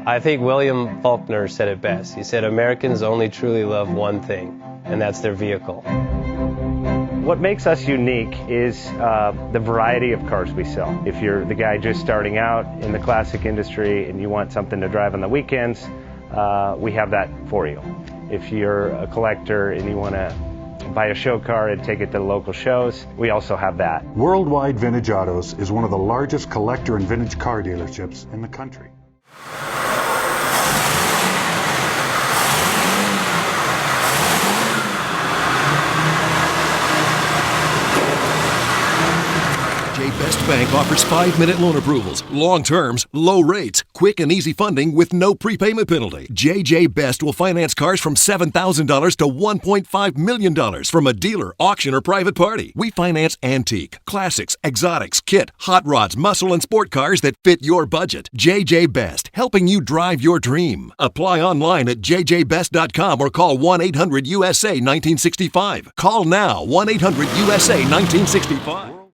I think William Faulkner said it best. He said, Americans only truly love one thing, and that's their vehicle. What makes us unique is the variety of cars we sell. If you're the guy just starting out in the classic industry and you want something to drive on the weekends, we have that for you. If you're a collector and you want to buy a show car and take it to the local shows, we also have that. Worldwide Vintage Autos is one of the largest collector and vintage car dealerships in the country. Best Bank offers 5-minute loan approvals, long terms, low rates, quick and easy funding with no prepayment penalty. JJ Best will finance cars from $7,000 to $1.5 million from a dealer, auction, or private party. We finance antique, classics, exotics, kit, hot rods, muscle, and sport cars that fit your budget. JJ Best, helping you drive your dream. Apply online at jjbest.com or call 1-800-USA-1965. Call now, 1-800-USA-1965.